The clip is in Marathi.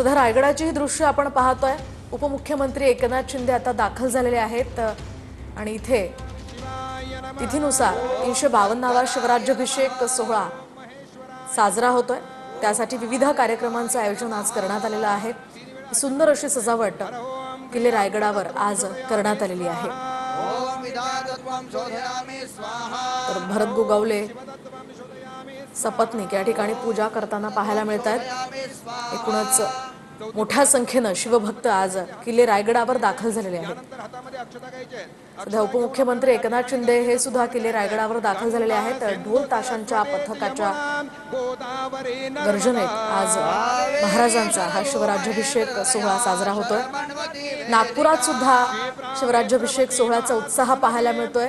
सध्या रायगडाची ही दृश्य आपण पाहतोय। उपमुख्यमंत्री एकनाथ शिंदे आता दाखल झालेले आहेत आणि इथे तिथीनुसार 352वा शिवराज्याभिषेक सोहळा साजरा होतोय। त्यासाठी विविध कार्यक्रमांचं आयोजन आज करण्यात आलेलं आहे। सुंदर अशी सजावट किल्ले रायगडावर आज करण्यात आलेली आहे। तर भरत गोगावले सपत्नीक या ठिकाणी पूजा करताना पाहायला मिळतात। एकूणच मोठ्या संख्येने शिवभक्त आज किल्ले रायगडावर दाखल झालेले आहेत। सध्या उपमुख्यमंत्री एकनाथ शिंदे हे सुद्धा किल्ले रायगडावर दाखल झालेले आहेत। ढोल ताशांच्या पथकाच्या गर्जनेत आज महाराजांचा हा शिवराज्याभिषेक सोहळा साजरा होतोय। नागपुरात सुद्धा शिवराज्याभिषेक सोहळ्याचा उत्साह पाहायला मिळतोय।